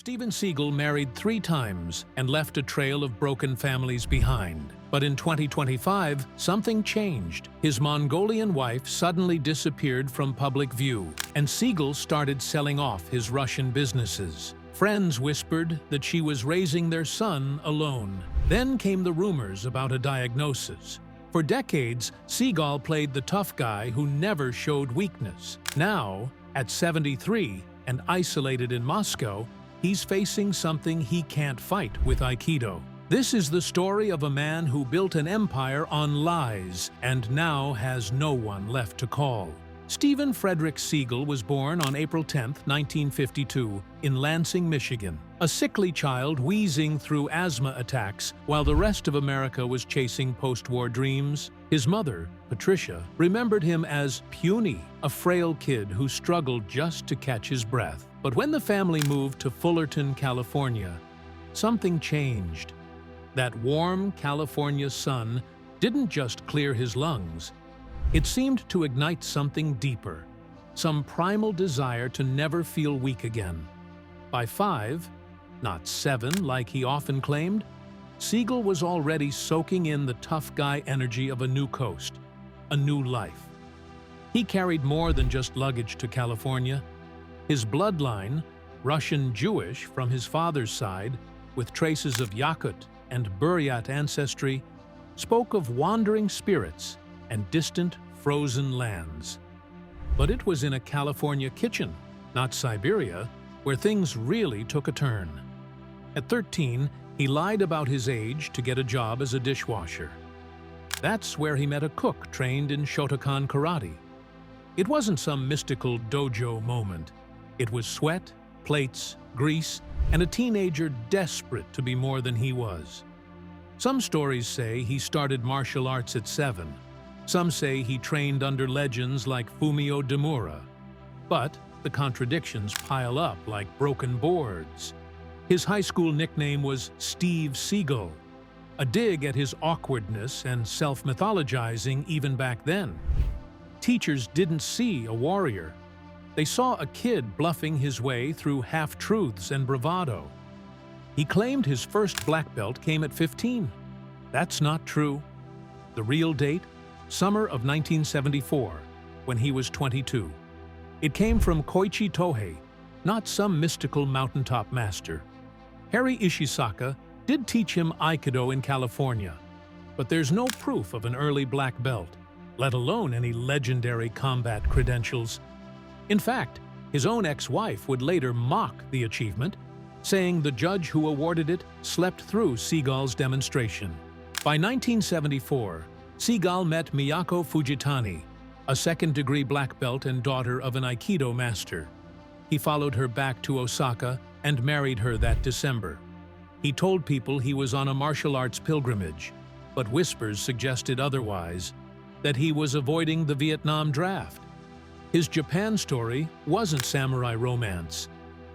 Steven Seagal married 3 times and left a trail of broken families behind. But in 2025, something changed. His Mongolian wife suddenly disappeared from public view, and Seagal started selling off his Russian businesses. Friends whispered that she was raising their son alone. Then came the rumors about a diagnosis. For decades, Seagal played the tough guy who never showed weakness. Now, at 73 and isolated in Moscow, he's facing something he can't fight with aikido. This is the story of a man who built an empire on lies and now has no one left to call. Stephen Frederick Seagal was born on April 10, 1952, in Lansing, Michigan. A sickly child wheezing through asthma attacks while the rest of America was chasing post-war dreams. His mother, Patricia, remembered him as puny, a frail kid who struggled just to catch his breath. But when the family moved to Fullerton, California, something changed. That warm California sun didn't just clear his lungs. It seemed to ignite something deeper, some primal desire to never feel weak again. By 5, not 7 like he often claimed, Seagal was already soaking in the tough guy energy of a new coast, a new life. He carried more than just luggage to California. His bloodline, Russian-Jewish from his father's side, with traces of Yakut and Buryat ancestry, spoke of wandering spirits and distant, frozen lands. But it was in a California kitchen, not Siberia, where things really took a turn. At 13, he lied about his age to get a job as a dishwasher. That's where he met a cook trained in Shotokan karate. It wasn't some mystical dojo moment. It was sweat, plates, grease, and a teenager desperate to be more than he was. Some stories say he started martial arts at 7. Some say he trained under legends like Fumio Demura. But the contradictions pile up like broken boards. His high school nickname was Steve Seagal, a dig at his awkwardness and self-mythologizing even back then. Teachers didn't see a warrior. They saw a kid bluffing his way through half-truths and bravado. He claimed his first black belt came at 15. That's not true. The real date? Summer of 1974, when he was 22. It came from Koichi Tohei, not some mystical mountaintop master. Harry Ishisaka did teach him aikido in California, but there's no proof of an early black belt, let alone any legendary combat credentials. In fact, his own ex-wife would later mock the achievement, saying the judge who awarded it slept through Seagal's demonstration. By 1974, Seagal met Miyako Fujitani, a second-degree black belt and daughter of an aikido master. He followed her back to Osaka and married her that December. He told people he was on a martial arts pilgrimage, but whispers suggested otherwise, that he was avoiding the Vietnam draft. His Japan story wasn't samurai romance.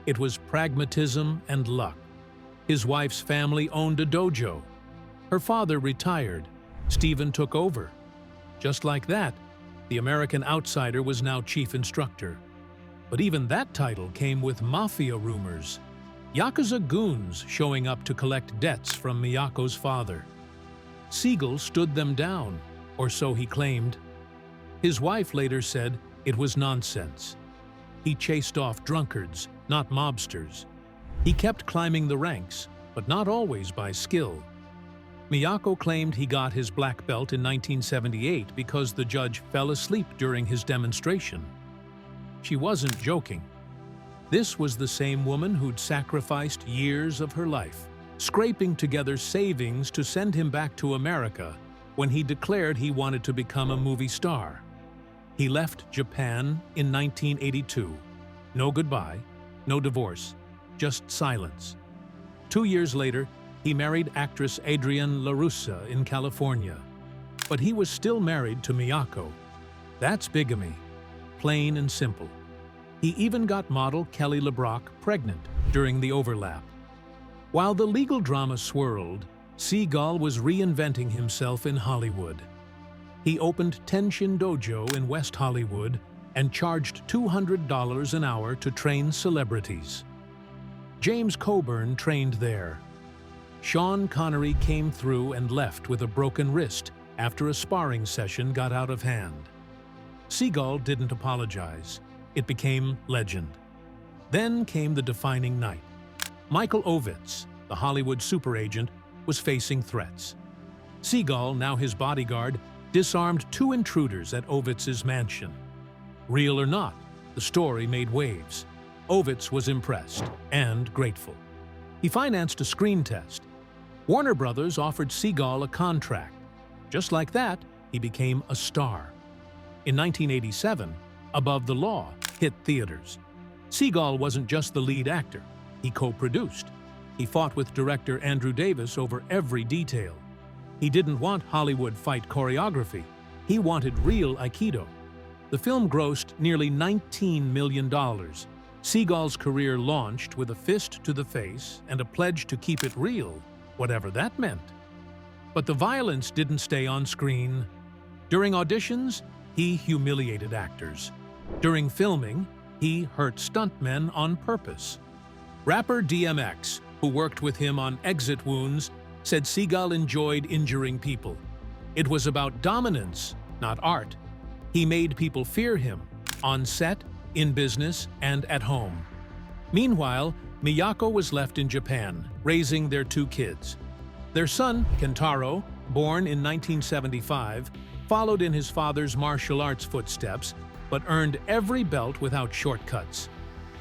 It was pragmatism and luck. His wife's family owned a dojo. Her father retired. Stephen took over. Just like that, the American outsider was now chief instructor. But even that title came with mafia rumors. Yakuza goons showing up to collect debts from Miyako's father. Seagal stood them down, or so he claimed. His wife later said it was nonsense. He chased off drunkards, not mobsters. He kept climbing the ranks, but not always by skill. Miyako claimed he got his black belt in 1978 because the judge fell asleep during his demonstration. She wasn't joking. This was the same woman who'd sacrificed years of her life, scraping together savings to send him back to America when he declared he wanted to become a movie star. He left Japan in 1982. No goodbye, no divorce, just silence. 2 years later, he married actress Adrienne LaRussa in California. But he was still married to Miyako. That's bigamy, plain and simple. He even got model Kelly LeBrock pregnant during the overlap. While the legal drama swirled, Seagal was reinventing himself in Hollywood. He opened Tenshin Dojo in West Hollywood and charged $200 an hour to train celebrities. James Coburn trained there. Sean Connery came through and left with a broken wrist after a sparring session got out of hand. Seagal didn't apologize. It became legend. Then came the defining night. Michael Ovitz, the Hollywood super agent, was facing threats. Seagal, now his bodyguard, disarmed 2 intruders at Ovitz's mansion. Real or not, the story made waves. Ovitz was impressed and grateful. He financed a screen test. Warner Brothers offered Seagal a contract. Just like that, he became a star. In 1987, Above the Law hit theaters. Seagal wasn't just the lead actor. He co-produced. He fought with director Andrew Davis over every detail. He didn't want Hollywood fight choreography. He wanted real aikido. The film grossed nearly $19 million. Seagal's career launched with a fist to the face and a pledge to keep it real, whatever that meant. But the violence didn't stay on screen. During auditions, he humiliated actors. During filming, he hurt stuntmen on purpose. Rapper DMX, who worked with him on Exit Wounds, said Seagal enjoyed injuring people. It was about dominance, not art. He made people fear him, on set, in business, and at home. Meanwhile, Miyako was left in Japan, raising their 2 kids. Their son, Kentaro, born in 1975, followed in his father's martial arts footsteps, but earned every belt without shortcuts.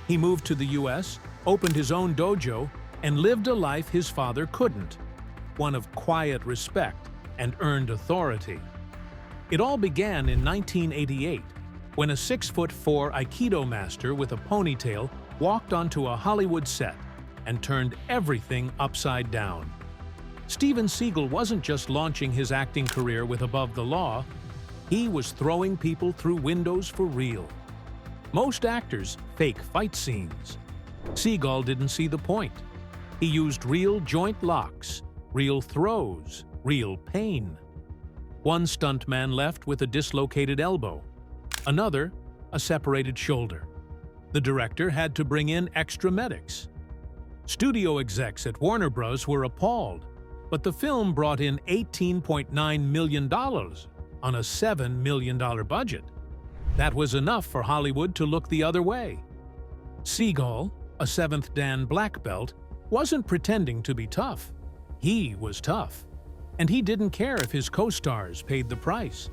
He moved to the US, opened his own dojo, and lived a life his father couldn't, one of quiet respect and earned authority. It all began in 1988, when a 6'4" Aikido master with a ponytail walked onto a Hollywood set and turned everything upside down. Steven Seagal wasn't just launching his acting career with Above the Law, he was throwing people through windows for real. Most actors fake fight scenes. Seagal didn't see the point. He used real joint locks, real throws, real pain. One stuntman left with a dislocated elbow. Another, a separated shoulder. The director had to bring in extra medics. Studio execs at Warner Bros. Were appalled, but the film brought in $18.9 million on a $7 million budget. That was enough for Hollywood to look the other way. Seagal, a 7th Dan black belt, wasn't pretending to be tough. He was tough. And he didn't care if his co-stars paid the price.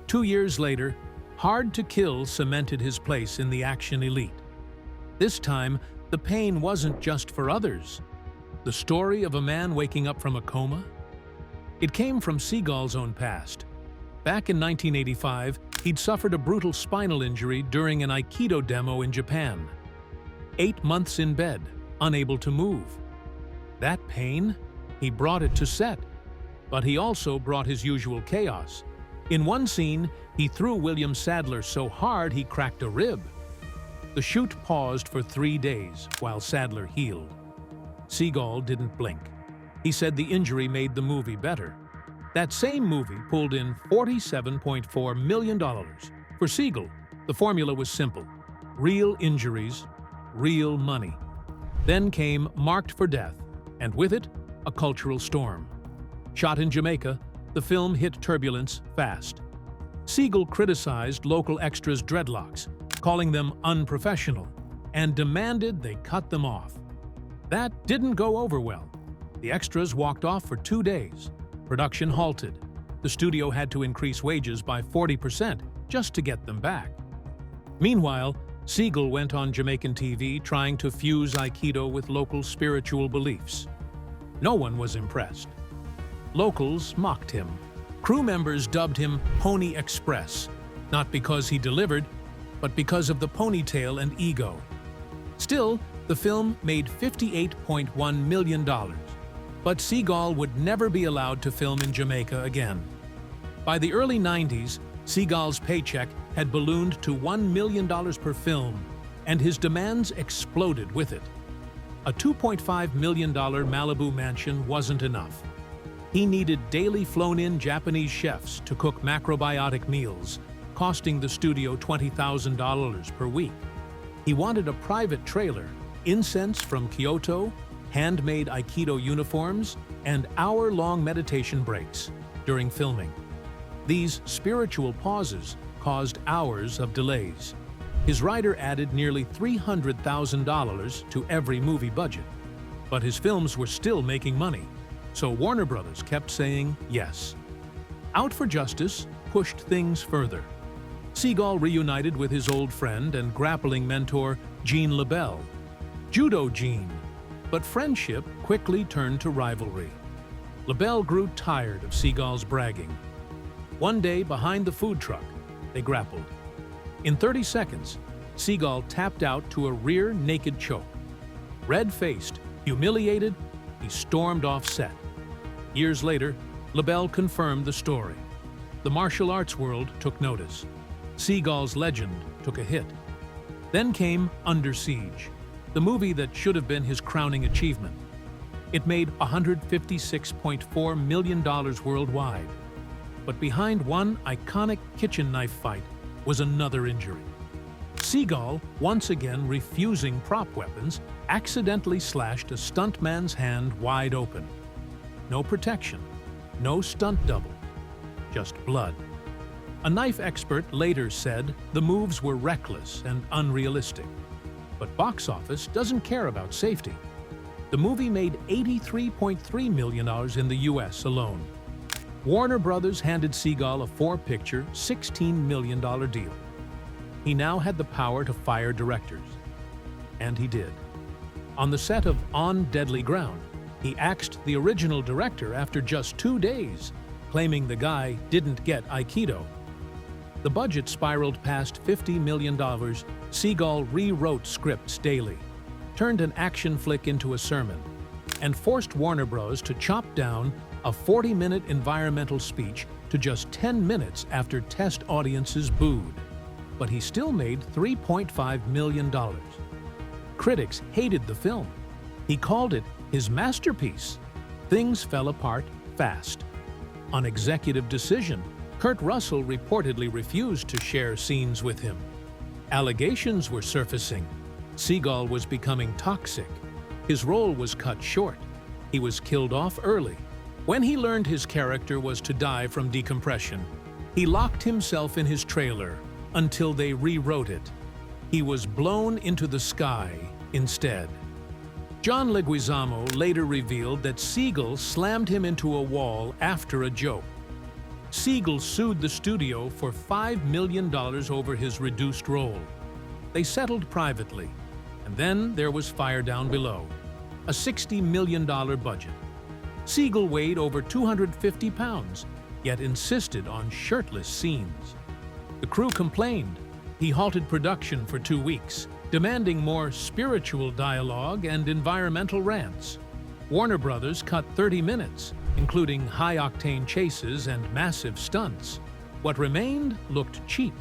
2 years later, Hard to Kill cemented his place in the action elite. This time, the pain wasn't just for others. The story of a man waking up from a coma? It came from Seagal's own past. Back in 1985, he'd suffered a brutal spinal injury during an Aikido demo in Japan. 8 months in bed, unable to move. That pain? He brought it to set. But he also brought his usual chaos. In one scene, he threw William Sadler so hard he cracked a rib. The shoot paused for 3 days while Sadler healed. Seagal didn't blink. He said the injury made the movie better. That same movie pulled in $47.4 million. For Seagal, the formula was simple. Real injuries, real money. Then came Marked for Death, and with it, a cultural storm. Shot in Jamaica, the film hit turbulence fast. Seagal criticized local extras' dreadlocks, calling them unprofessional, and demanded they cut them off. That didn't go over well. The extras walked off for 2 days. Production halted. The studio had to increase wages by 40% just to get them back. Meanwhile, Seagal went on Jamaican TV trying to fuse Aikido with local spiritual beliefs. No one was impressed. Locals mocked him. Crew members dubbed him Pony Express, not because he delivered, but because of the ponytail and ego. Still, the film made $58.1 million, but Seagal would never be allowed to film in Jamaica again. By the early 90s, Seagal's paycheck had ballooned to $1 million per film, and his demands exploded with it. A $2.5 million Malibu mansion wasn't enough. He needed daily flown-in Japanese chefs to cook macrobiotic meals, costing the studio $20,000 per week. He wanted a private trailer, incense from Kyoto, handmade aikido uniforms, and hour-long meditation breaks during filming. These spiritual pauses caused hours of delays. His writer added nearly $300,000 to every movie budget. But his films were still making money, so Warner Brothers kept saying yes. Out for Justice pushed things further. Seagal reunited with his old friend and grappling mentor Gene LeBell, Judo Gene, but friendship quickly turned to rivalry. LeBell grew tired of Seagal's bragging. One day, behind the food truck, they grappled. In 30 seconds, Seagal tapped out to a rear naked choke. Red-faced, humiliated, he stormed off set. Years later, LeBell confirmed the story. The martial arts world took notice. Seagal's legend took a hit. Then came Under Siege, the movie that should have been his crowning achievement. It made $156.4 million worldwide. But behind one iconic kitchen knife fight was another injury. Seagal, once again refusing prop weapons, accidentally slashed a stuntman's hand wide open. No protection, no stunt double, just blood. A knife expert later said the moves were reckless and unrealistic. But box office doesn't care about safety. The movie made $83.3 million in the US alone. Warner Brothers handed Seagal a four-picture, $16 million deal. He now had the power to fire directors. And he did. On the set of On Deadly Ground, he axed the original director after just 2 days, claiming the guy didn't get aikido. The budget spiraled past $50 million. Seagal rewrote scripts daily, turned an action flick into a sermon, and forced Warner Bros. To chop down a 40-minute environmental speech to just 10 minutes after test audiences booed. But he still made $3.5 million. Critics hated the film. He called it his masterpiece. Things fell apart fast. On executive decision, Kurt Russell reportedly refused to share scenes with him. Allegations were surfacing. Seagal was becoming toxic. His role was cut short. He was killed off early. When he learned his character was to die from decompression, he locked himself in his trailer until they rewrote it. He was blown into the sky instead. John Leguizamo later revealed that Seagal slammed him into a wall after a joke. Seagal sued the studio for $5 million over his reduced role. They settled privately, and then there was Fire Down Below, a $60 million budget. Seagal weighed over 250 pounds, yet insisted on shirtless scenes. The crew complained. He halted production for 2 weeks, demanding more spiritual dialogue and environmental rants. Warner Brothers cut 30 minutes, including high-octane chases and massive stunts. What remained looked cheap.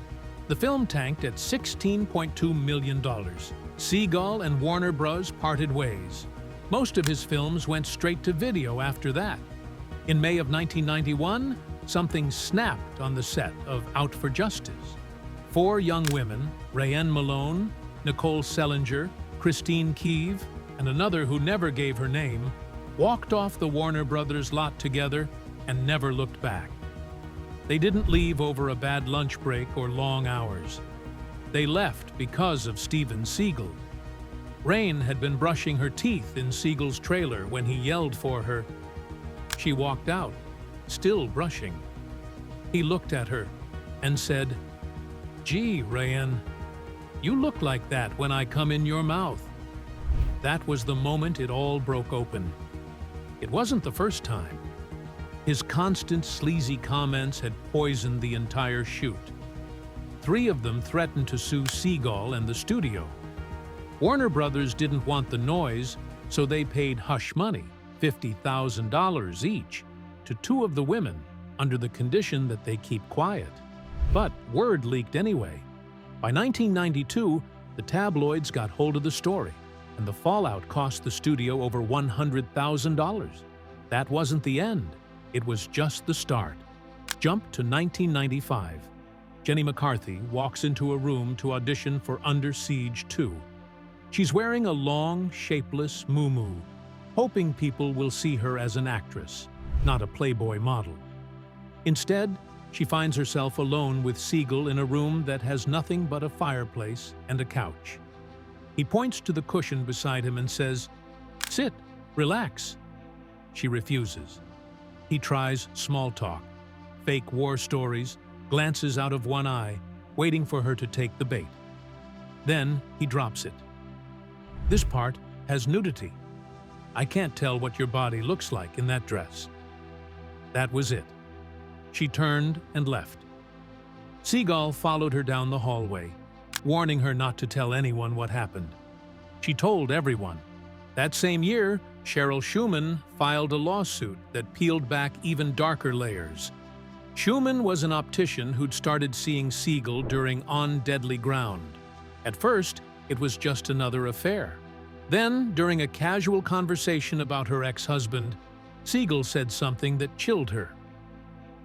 The film tanked at $16.2 million. Seagal and Warner Bros. Parted ways. Most of his films went straight to video after that. In May of 1991, something snapped on the set of Out for Justice. 4 young women, Rayanne Malone, Nicole Sellinger, Christine Keeve, and another who never gave her name, walked off the Warner Brothers lot together and never looked back. They didn't leave over a bad lunch break or long hours. They left because of Steven Seagal. Rain had been brushing her teeth in Seagal's trailer when he yelled for her. She walked out, still brushing. He looked at her and said, "Gee, Rayanne, you look like that when I come in your mouth." That was the moment it all broke open. It wasn't the first time. His constant sleazy comments had poisoned the entire shoot. 3 of them threatened to sue Seagal and the studio. Warner Brothers didn't want the noise, so they paid hush money, $50,000 each, to 2 of the women under the condition that they keep quiet. But word leaked anyway. By 1992, the tabloids got hold of the story, and the fallout cost the studio over $100,000. That wasn't the end. It was just the start. Jump to 1995. Jenny McCarthy walks into a room to audition for Under Siege 2. She's wearing a long, shapeless muumuu, hoping people will see her as an actress, not a Playboy model. Instead, she finds herself alone with Seagal in a room that has nothing but a fireplace and a couch. He points to the cushion beside him and says, "Sit, relax." She refuses. He tries small talk, fake war stories, glances out of one eye, waiting for her to take the bait. Then he drops it. "This part has nudity. I can't tell what your body looks like in that dress." That was it. She turned and left. Seagal followed her down the hallway, warning her not to tell anyone what happened. She told everyone. That same year, Cheryl Schumann filed a lawsuit that peeled back even darker layers. Schumann was an optician who'd started seeing Seagal during On Deadly Ground. At first, it was just another affair. Then, during a casual conversation about her ex-husband, Seagal said something that chilled her.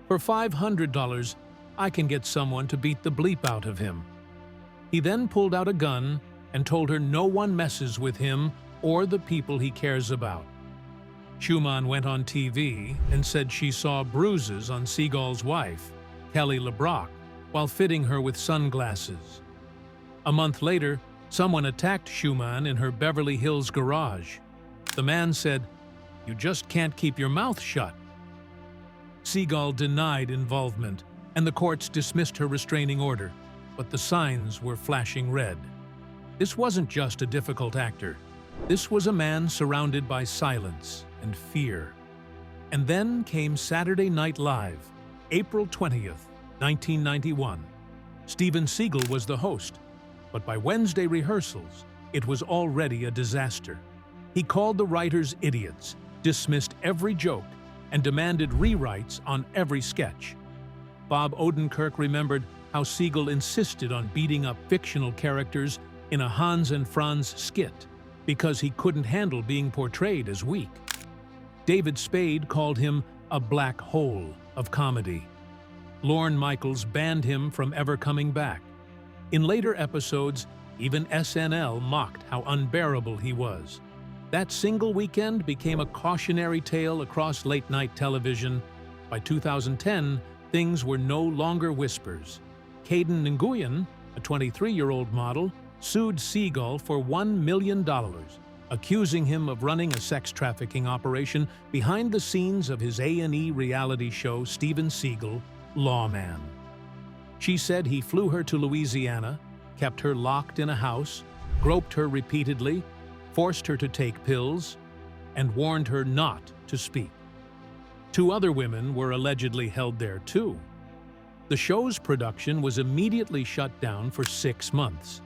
"For $500, I can get someone to beat the bleep out of him." He then pulled out a gun and told her no one messes with him or the people he cares about. Schumann went on TV and said she saw bruises on Seagal's wife, Kelly LeBrock, while fitting her with sunglasses. A month later, someone attacked Schumann in her Beverly Hills garage. The man said, "You just can't keep your mouth shut." Seagal denied involvement, and the courts dismissed her restraining order, but the signs were flashing red. This wasn't just a difficult actor. This was a man surrounded by silence and fear. And then came Saturday Night Live, April 20th, 1991. Steven Seagal was the host, but by Wednesday rehearsals, it was already a disaster. He called the writers idiots, dismissed every joke, and demanded rewrites on every sketch. Bob Odenkirk remembered how Seagal insisted on beating up fictional characters in a Hans and Franz skit because he couldn't handle being portrayed as weak. David Spade called him a black hole of comedy. Lorne Michaels banned him from ever coming back. In later episodes, even SNL mocked how unbearable he was. That single weekend became a cautionary tale across late-night television. By 2010, things were no longer whispers. Caden Nguyen, a 23-year-old model, sued Seagal for $1 million, accusing him of running a sex trafficking operation behind the scenes of his A&E reality show Steven Seagal, Lawman. She said he flew her to Louisiana, kept her locked in a house, groped her repeatedly, forced her to take pills, and warned her not to speak. 2 other women were allegedly held there too. The show's production was immediately shut down for 6 months.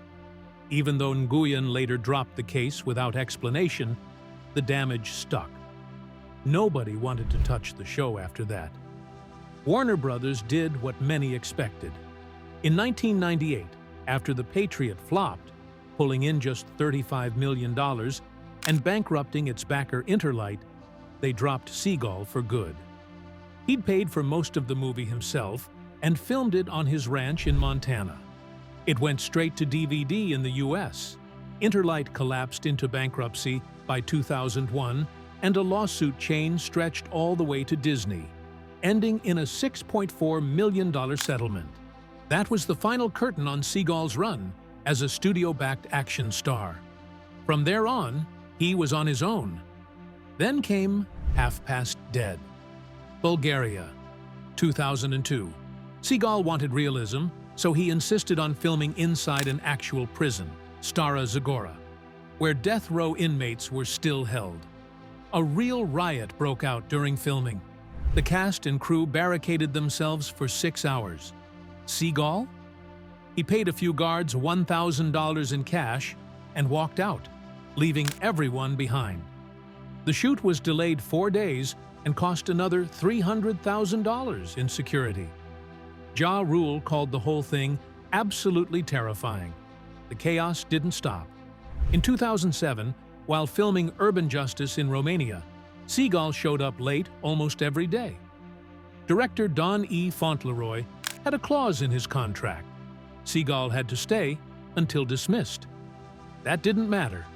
Even though Nguyen later dropped the case without explanation, the damage stuck. Nobody wanted to touch the show after that. Warner Brothers did what many expected. In 1998, after The Patriot flopped, pulling in just $35 million and bankrupting its backer Interlight, they dropped Seagal for good. He'd paid for most of the movie himself and filmed it on his ranch in Montana. It went straight to DVD in the US. Interlight collapsed into bankruptcy by 2001, and a lawsuit chain stretched all the way to Disney, ending in a $6.4 million settlement. That was the final curtain on Seagal's run as a studio-backed action star. From there on, he was on his own. Then came Half Past Dead. Bulgaria, 2002. Seagal wanted realism, so he insisted on filming inside an actual prison, Stara Zagora, where death row inmates were still held. A real riot broke out during filming. The cast and crew barricaded themselves for 6 hours. Seagal? He paid a few guards $1,000 in cash and walked out, leaving everyone behind. The shoot was delayed 4 days and cost another $300,000 in security. Ja Rule called the whole thing absolutely terrifying. The chaos didn't stop. In 2007, while filming Urban Justice in Romania, Seagal showed up late almost every day. Director Don E. Fauntleroy had a clause in his contract. Seagal had to stay until dismissed. That didn't matter.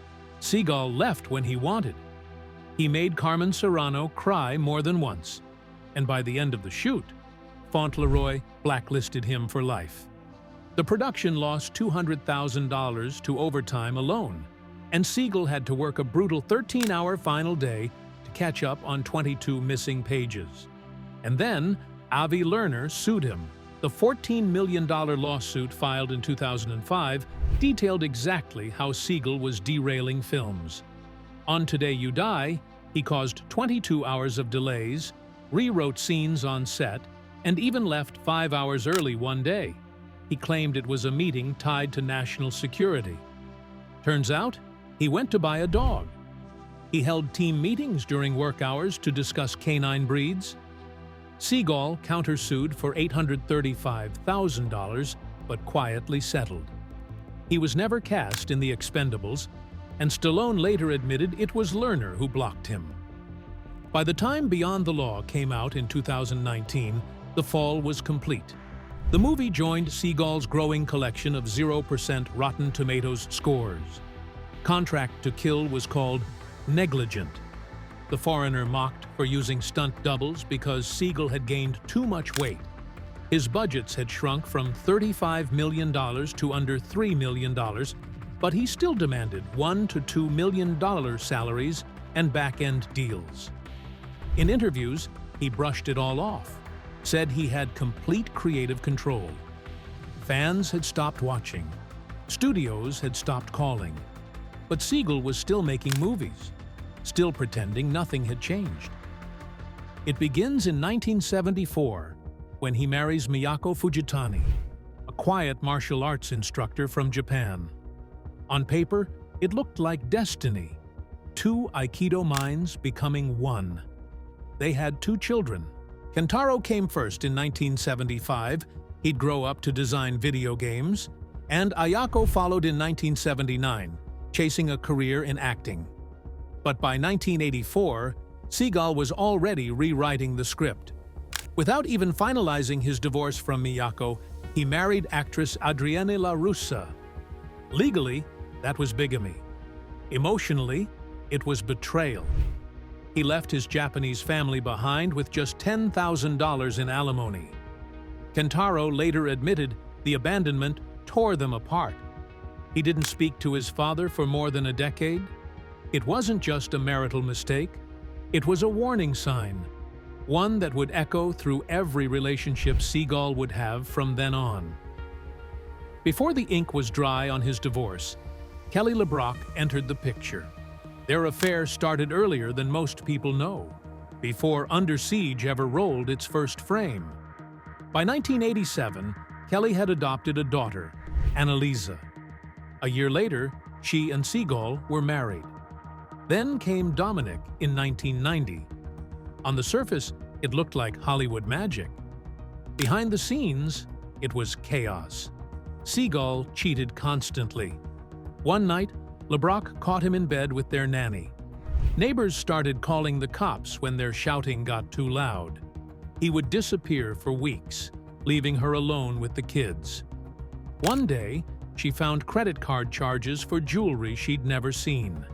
Seagal left when he wanted. He made Carmen Serrano cry more than once, and by the end of the shoot, Fauntleroy blacklisted him for life. The production lost $200,000 to overtime alone, and Seagal had to work a brutal 13-hour final day to catch up on 22 missing pages. And then, Avi Lerner sued him. The $14 million lawsuit filed in 2005 detailed exactly how Seagal was derailing films. On Today You Die, he caused 22 hours of delays, rewrote scenes on set, and even left 5 hours early one day. He claimed it was a meeting tied to national security. Turns out, he went to buy a dog. He held team meetings during work hours to discuss canine breeds. Seagal countersued for $835,000, but quietly settled. He was never cast in The Expendables, and Stallone later admitted it was Lerner who blocked him. By the time Beyond the Law came out in 2019, the fall was complete. The movie joined Seagal's growing collection of 0% Rotten Tomatoes scores. Contract to Kill was called negligent. The Foreigner mocked for using stunt doubles because Seagal had gained too much weight. His budgets had shrunk from $35 million to under $3 million, but he still demanded $1 to $2 million salaries and back-end deals. In interviews, he brushed it all off, said he had complete creative control. Fans had stopped watching. Studios had stopped calling. But Seagal was still making movies, still pretending nothing had changed. It begins in 1974, when he marries Miyako Fujitani, a quiet martial arts instructor from Japan. On paper, it looked like destiny, two aikido minds becoming one. They had 2 children. Kentaro came first in 1975. He'd grow up to design video games, and Ayako followed in 1979, chasing a career in acting. But by 1984, Seagal was already rewriting the script. Without even finalizing his divorce from Miyako, he married actress Adrienne La Russa. Legally, that was bigamy. Emotionally, it was betrayal. He left his Japanese family behind with just $10,000 in alimony. Kentaro later admitted the abandonment tore them apart. He didn't speak to his father for more than a decade. It wasn't just a marital mistake. It was a warning sign, one that would echo through every relationship Seagal would have from then on. Before the ink was dry on his divorce, Kelly LeBrock entered the picture. Their affair started earlier than most people know, before Under Siege ever rolled its first frame. By 1987, Kelly had adopted a daughter, Annalisa. A year later, she and Seagal were married. Then came Dominic in 1990. On the surface, it looked like Hollywood magic. Behind the scenes, it was chaos. Seagal cheated constantly. One night, LeBrock caught him in bed with their nanny. Neighbors started calling the cops when their shouting got too loud. He would disappear for weeks, leaving her alone with the kids. One day, she found credit card charges for jewelry she'd never seen,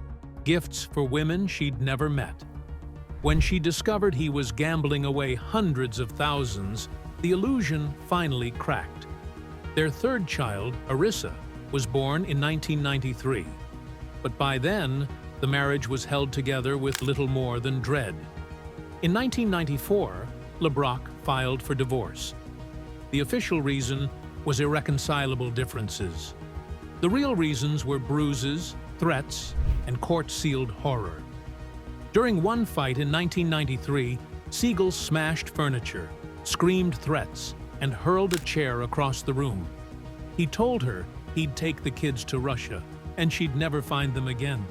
gifts for women she'd never met. When she discovered he was gambling away hundreds of thousands, the illusion finally cracked. Their third child, Arissa, was born in 1993. But by then, the marriage was held together with little more than dread. In 1994, LeBrock filed for divorce. The official reason was irreconcilable differences. The real reasons were bruises, threats, and court-sealed horror. During one fight in 1993, Seagal smashed furniture, screamed threats, and hurled a chair across the room. He told her he'd take the kids to Russia, and she'd never find them again.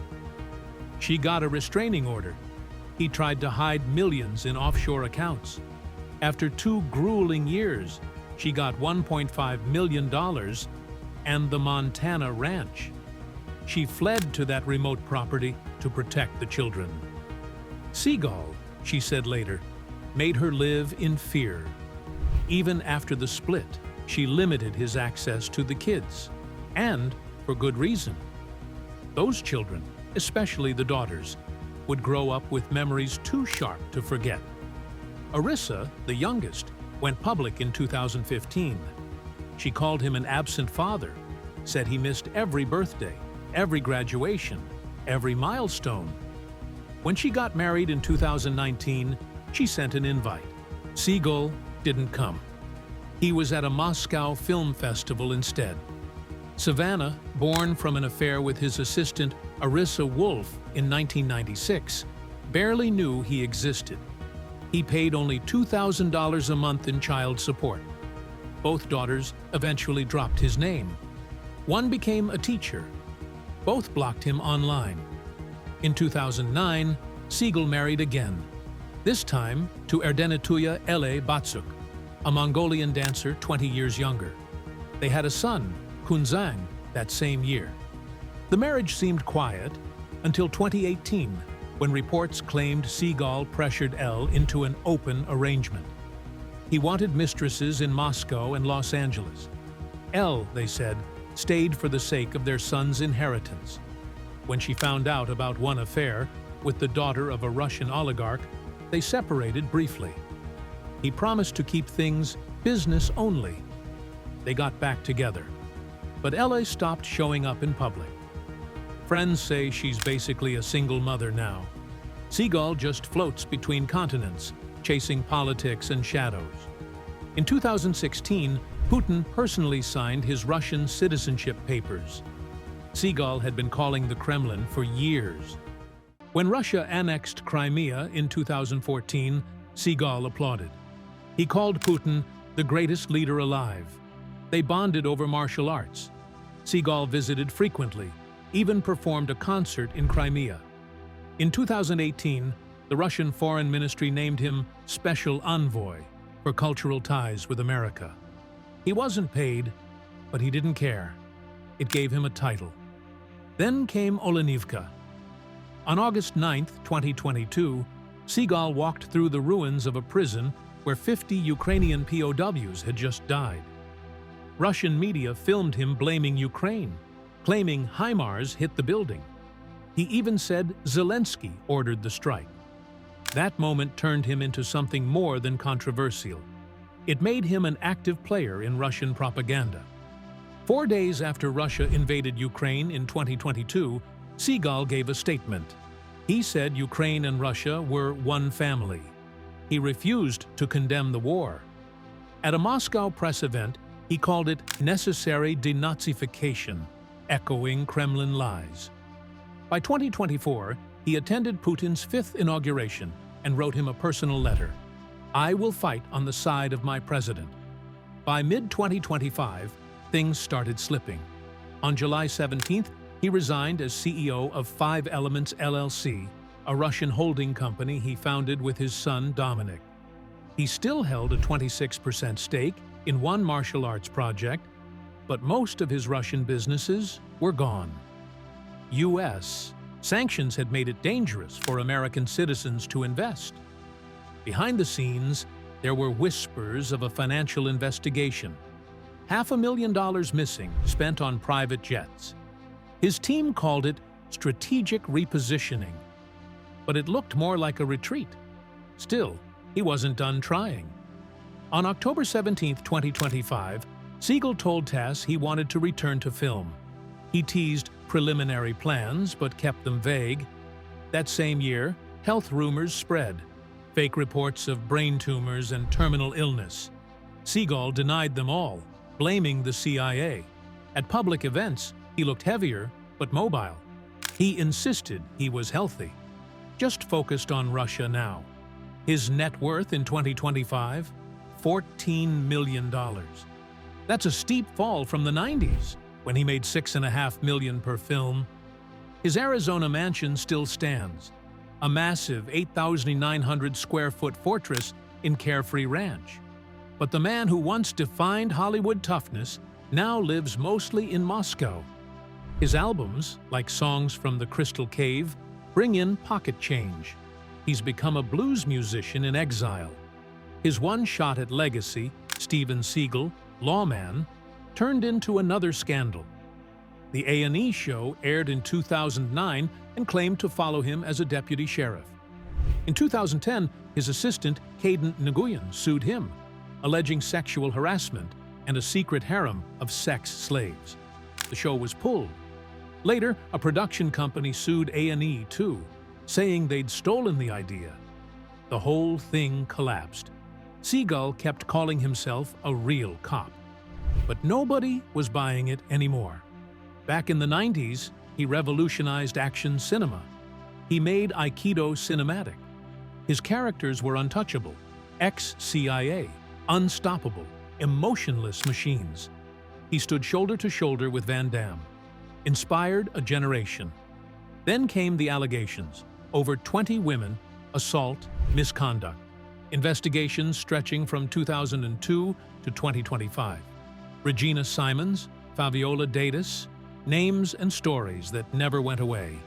She got a restraining order. He tried to hide millions in offshore accounts. After 2 grueling years, she got $1.5 million and the Montana ranch. She fled to that remote property to protect the children. Seagal, she said later, made her live in fear. Even after the split, she limited his access to the kids, and for good reason. Those children, especially the daughters, would grow up with memories too sharp to forget. Arissa, the youngest, went public in 2015. She called him an absent father, said he missed every birthday, every graduation, every milestone. When she got married in 2019, she sent an invite. Seagal didn't come. He was at a Moscow film festival instead. Savannah, born from an affair with his assistant Arissa Wolf in 1996, barely knew he existed. He paid only $2,000 a month in child support. Both daughters eventually dropped his name. One became a teacher. Both blocked him online. In 2009, Seagal married again, this time to Erdenituya Ele Batsuk, a Mongolian dancer 20 years younger. They had a son, Kunzang, that same year. The marriage seemed quiet until 2018, when reports claimed Seagal pressured Elle into an open arrangement. He wanted mistresses in Moscow and Los Angeles. Elle, they said, stayed for the sake of their son's inheritance. When she found out about one affair with the daughter of a Russian oligarch, they separated briefly. He promised to keep things business only. They got back together, but Elle stopped showing up in public. Friends say she's basically a single mother now. Seagal just floats between continents, chasing politics and shadows. In 2016, Putin personally signed his Russian citizenship papers. Seagal had been calling the Kremlin for years. When Russia annexed Crimea in 2014, Seagal applauded. He called Putin the greatest leader alive. They bonded over martial arts. Seagal visited frequently, even performed a concert in Crimea. In 2018, the Russian Foreign Ministry named him Special Envoy for cultural ties with America. He wasn't paid, but he didn't care. It gave him a title. Then came Olenivka. On August 9, 2022, Seagal walked through the ruins of a prison where 50 Ukrainian POWs had just died. Russian media filmed him blaming Ukraine, claiming HIMARS hit the building. He even said Zelensky ordered the strike. That moment turned him into something more than controversial. It made him an active player in Russian propaganda. 4 days after Russia invaded Ukraine in 2022, Seagal gave a statement. He said Ukraine and Russia were one family. He refused to condemn the war. At a Moscow press event, he called it necessary denazification, echoing Kremlin lies. By 2024, he attended Putin's 5th inauguration and wrote him a personal letter. "I will fight on the side of my president." By mid-2025, things started slipping. On July 17th, he resigned as CEO of 5 Elements LLC, a Russian holding company he founded with his son Dominic. He still held a 26% stake in one martial arts project, but most of his Russian businesses were gone. U.S. sanctions had made it dangerous for American citizens to invest. Behind the scenes, there were whispers of a financial investigation. $500,000 missing, spent on private jets. His team called it strategic repositioning, but it looked more like a retreat. Still, he wasn't done trying. On October 17, 2025, Seagal told TASS he wanted to return to film. He teased preliminary plans but kept them vague. That same year, health rumors spread, fake reports of brain tumors and terminal illness. Seagal denied them all, blaming the CIA. At public events, he looked heavier but mobile. He insisted he was healthy, just focused on Russia now. His net worth in 2025? $14 million. That's a steep fall from the 90s, when he made $6.5 million per film. His Arizona mansion still stands, a massive 8,900 square foot fortress in Carefree Ranch. But the man who once defined Hollywood toughness now lives mostly in Moscow. His albums, like Songs from the Crystal Cave, bring in pocket change. He's become a blues musician in exile. His one shot at legacy, Steven Seagal, Lawman, turned into another scandal. The A&E show aired in 2009 and claimed to follow him as a deputy sheriff. In 2010, his assistant, Caden Nguyen, sued him, alleging sexual harassment and a secret harem of sex slaves. The show was pulled. Later, a production company sued A&E too, saying they'd stolen the idea. The whole thing collapsed. Seagal kept calling himself a real cop. But nobody was buying it anymore. Back in the 90s, he revolutionized action cinema. He made aikido cinematic. His characters were untouchable, ex-CIA, unstoppable, emotionless machines. He stood shoulder to shoulder with Van Damme, inspired a generation. Then came the allegations. Over 20 women, assault, misconduct. Investigations stretching from 2002 to 2025. Regina Simons, Fabiola Davis, names and stories that never went away.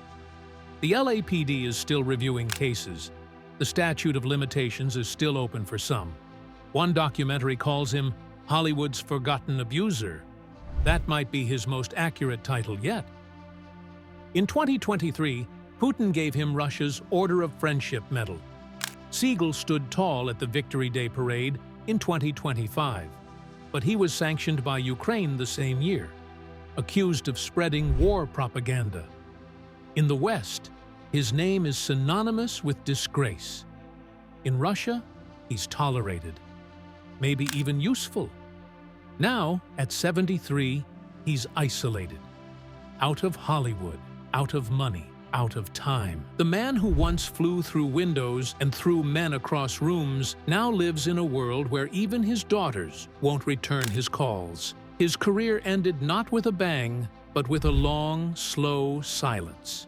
The LAPD is still reviewing cases. The statute of limitations is still open for some. One documentary calls him Hollywood's forgotten abuser. That might be his most accurate title yet. In 2023, Putin gave him Russia's Order of Friendship Medal. Seagal stood tall at the Victory Day parade in 2025, but he was sanctioned by Ukraine the same year, accused of spreading war propaganda. In the West, his name is synonymous with disgrace. In Russia, he's tolerated, maybe even useful. Now, at 73, he's isolated, out of Hollywood, out of money, out of time. The man who once flew through windows and threw men across rooms now lives in a world where even his daughters won't return his calls. His career ended not with a bang, but with a long, slow silence.